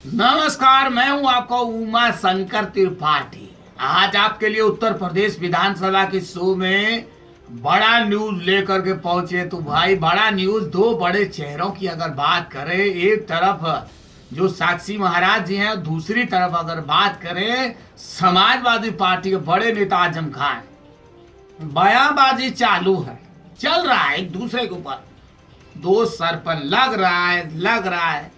नमस्कार, मैं हूं आपका उमा शंकर त्रिपाठी। आज आपके लिए उत्तर प्रदेश विधानसभा के शो में बड़ा न्यूज लेकर के पहुंचे। तो भाई बड़ा न्यूज, दो बड़े चेहरों की अगर बात करें, एक तरफ जो साक्षी महाराज जी हैं, दूसरी तरफ अगर बात करें समाजवादी पार्टी के बड़े नेता आजम खान। बयानबाजी चालू है, चल रहा है एक दूसरे के ऊपर, दो सर पर लग रहा है।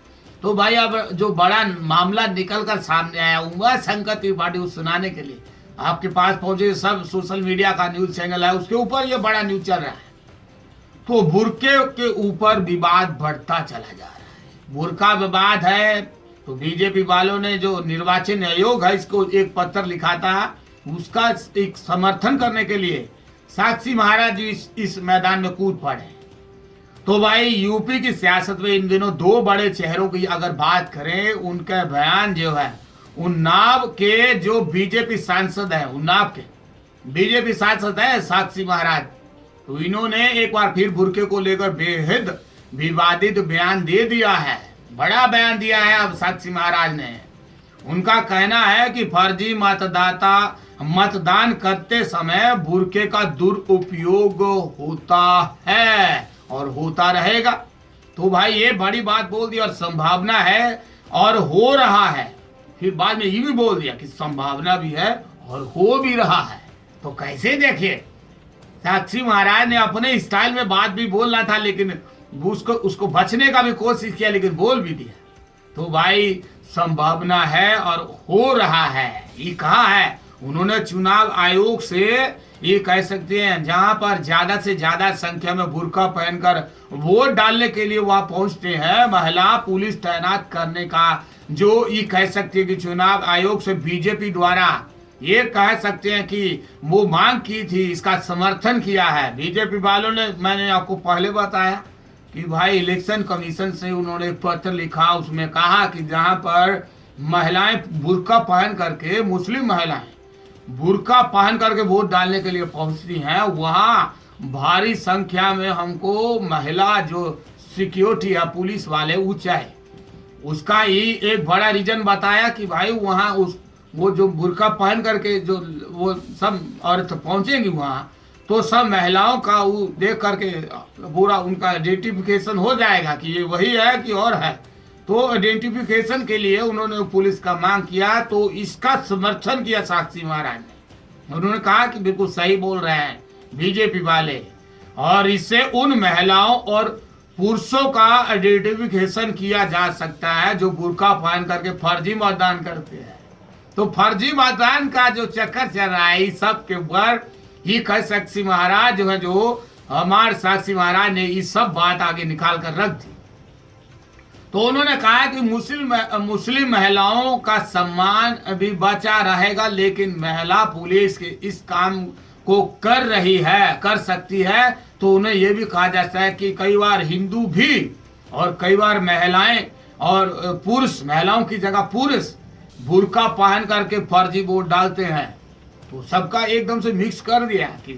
तो भाई अब जो बड़ा मामला निकल कर सामने आया, उमा शंकर त्रिपाठी को सुनाने के लिए आपके पास पहुंचे। सब सोशल मीडिया का न्यूज चैनल है, उसके ऊपर ये बड़ा न्यूज चल रहा है। तो बुर्के के ऊपर विवाद बढ़ता चला जा रहा है। बुर्का विवाद है तो बीजेपी वालों ने, जो निर्वाचन आयोग है, इसको एक पत्र लिखा था, उसका एक समर्थन करने के लिए साक्षी महाराज जी इस मैदान में कूद पड़े। तो भाई यूपी की सियासत में इन दिनों दो बड़े चेहरों की अगर बात करें, उनका बयान जो है, उन्नाव के जो बीजेपी सांसद है, उन्नाव के बीजेपी सांसद है साक्षी महाराज, तो इन्होंने एक बार फिर बुर्के को लेकर बेहद विवादित बयान दे दिया है। बड़ा बयान दिया है अब साक्षी महाराज ने। उनका कहना है कि फर्जी मतदाता मतदान करते समय बुर्के का दुरुपयोग होता है और होता रहेगा। तो भाई ये बड़ी बात बोल दी, और संभावना है और हो रहा है। फिर बाद में ये भी बोल दिया कि संभावना भी है और हो भी रहा है। तो कैसे देखिए, साक्षी महाराज ने अपने स्टाइल में बात भी बोलना था, लेकिन उसको बचने का भी कोशिश किया, लेकिन बोल भी दिया। तो भाई संभावना है और हो रहा है, ये कहा है उन्होंने। चुनाव आयोग से ये कह सकते हैं, जहां पर ज्यादा से ज्यादा संख्या में बुर्का पहनकर वोट डालने के लिए वहां पहुंचते हैं, महिला पुलिस तैनात करने का जो ये कह सकते हैं कि चुनाव आयोग से बीजेपी द्वारा ये कह सकते हैं कि वो मांग की थी, इसका समर्थन किया है बीजेपी वालों ने। मैंने आपको पहले बताया कि भाई इलेक्शन कमीशन से उन्होंने एक पत्र लिखा, उसमें कहा कि जहां पर महिलाएं बुर्का पहन करके, मुस्लिम महिलाएं बुर्का पहन करके वोट डालने के लिए पहुंचती हैं, वहां भारी संख्या में हमको महिला जो सिक्योरिटी है, पुलिस वाले, वो चाहिए। उसका ही एक बड़ा रीजन बताया कि भाई वहां वो जो बुर्का पहन करके जो वो सब औरत पहुंचेंगी वहां, तो सब महिलाओं का वो देख करके पूरा उनका आइडेंटिफिकेशन हो जाएगा कि ये वही है कि और है। तो आइडेंटिफिकेशन के लिए उन्होंने पुलिस का मांग किया, तो इसका समर्थन किया साक्षी महाराज ने। उन्होंने कहा कि बिल्कुल सही बोल रहे हैं बीजेपी वाले, और इससे उन महिलाओं और पुरुषों का आइडेंटिफिकेशन किया जा सकता है जो बुर्का पहन करके फर्जी मतदान करते हैं। तो फर्जी मतदान का जो चक्कर चल रहा है, इस सब के ऊपर ही कह साक्षी महाराज जो है, जो हमारे साक्षी महाराज ने ये सब बात आगे निकाल कर रख दी। तो उन्होंने कहा कि मुस्लिम महिलाओं का सम्मान अभी बचा रहेगा, लेकिन महिला पुलिस के इस काम को कर रही है, कर सकती है। तो उन्हें यह भी कहा जाता है कि कई बार हिंदू भी और कई बार महिलाएं और पुरुष, महिलाओं की जगह पुरुष बुर्का पहन करके फर्जी वोट डालते हैं। तो सबका एकदम से मिक्स कर दिया कि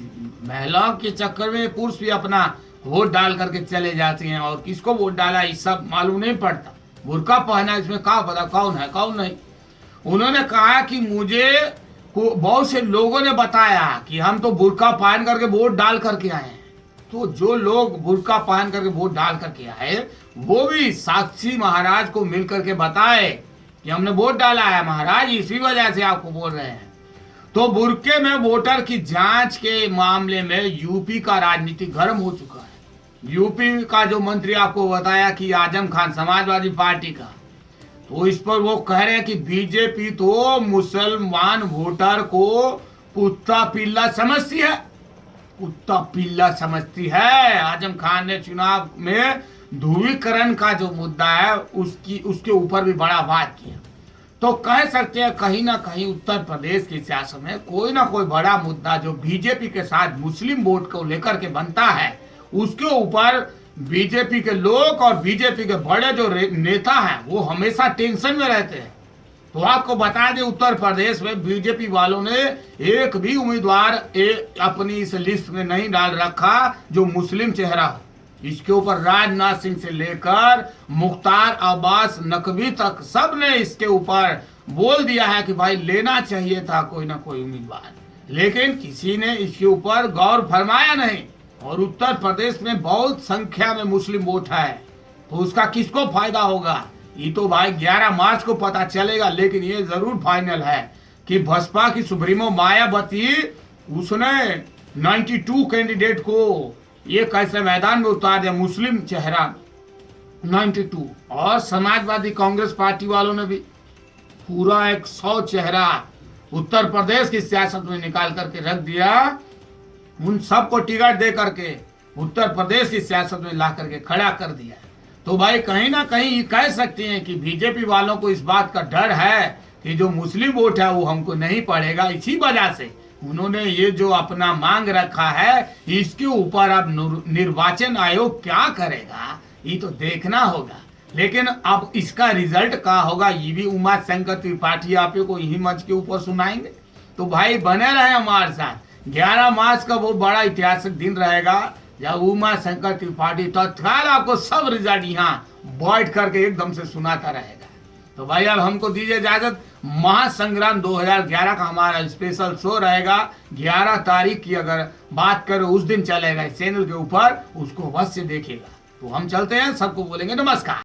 महिलाओं के चक्कर में पुरुष भी अपना वोट डाल करके चले जाते हैं, और किसको वोट डाला ये सब मालूम नहीं पड़ता। बुर्का पहना, इसमें क्या पता कौन है कौन नहीं। उन्होंने कहा कि मुझे बहुत से लोगों ने बताया कि हम तो बुर्का पहन करके वोट डाल करके आए हैं। तो जो लोग बुर्का पहन करके वोट डाल करके आए, वो भी साक्षी महाराज को मिल करके बताए कि हमने वोट डाला है महाराज, इसी वजह से आपको बोल रहे हैं। तो बुर्के में वोटर की जांच के मामले में यूपी का राजनीति गर्म हो चुका है। यूपी का जो मंत्री आपको बताया कि आजम खान, समाजवादी पार्टी का, तो इस पर वो कह रहे हैं कि बीजेपी तो मुसलमान वोटर को कुत्ता पिल्ला समझती है, कुत्ता पिल्ला समझती है। आजम खान ने चुनाव में ध्रुवीकरण का जो मुद्दा है उसके ऊपर भी बड़ा बात किया। तो कह सकते हैं कहीं ना कहीं उत्तर प्रदेश की सियासत में कोई ना कोई बड़ा मुद्दा जो बीजेपी के साथ मुस्लिम वोट को लेकर के बनता है, उसके ऊपर बीजेपी के लोग और बीजेपी के बड़े जो नेता हैं वो हमेशा टेंशन में रहते हैं। तो आपको बता दें, उत्तर प्रदेश में बीजेपी वालों ने एक भी उम्मीदवार अपनी इस लिस्ट में नहीं डाल रखा जो मुस्लिम चेहरा हो। इसके ऊपर राजनाथ सिंह से लेकर मुख्तार अब्बास नकवी तक सब ने इसके ऊपर बोल दिया है कि भाई लेना चाहिए था कोई ना कोई उम्मीदवार, लेकिन किसी ने इसके ऊपर गौर फरमाया नहीं। और उत्तर प्रदेश में बहुत संख्या में मुस्लिम वोट है, तो उसका किसको फायदा होगा ये तो भाई 11 मार्च को पता चलेगा। लेकिन ये जरूर फाइनल है कि बसपा की सुप्रीमो मायावती उसने 92 कैंडिडेट को ये कैसे मैदान में उतार दिया, मुस्लिम चेहरा 92, और समाजवादी कांग्रेस पार्टी वालों ने भी पूरा 100 चेहरा उत्तर प्रदेश की सियासत में निकाल करके रख दिया। उन सबको टिकट दे करके उत्तर प्रदेश की सियासत में ला करके खड़ा कर दिया। तो भाई कहीं ना कहीं ये कह सकते हैं कि बीजेपी वालों को इस बात का डर है कि जो मुस्लिम वोट है वो हमको नहीं पड़ेगा। इसी वजह से उन्होंने ये जो अपना मांग रखा है, इसके ऊपर अब निर्वाचन आयोग क्या करेगा ये तो देखना होगा। लेकिन अब इसका रिजल्ट क्या होगा ये भी उमा शंकर त्रिपाठी आप को यही मंच के ऊपर सुनाएंगे। तो भाई बने रहे हमारे साथ। 11 मार्च का वो बड़ा ऐतिहासिक दिन रहेगा जब उमा शंकर त्रिपाठी तत्काल आपको सब रिजल्ट यहाँ बैठ करके एकदम से सुनाता रहेगा। तो भाई अब हमको दीजिए इजाजत। महासंग्राम 2011 का हमारा स्पेशल शो रहेगा 11 तारीख की, अगर बात करें उस दिन चलेगा इस चैनल के ऊपर, उसको अवश्य देखिएगा। तो हम चलते हैं, सबको बोलेंगे नमस्कार।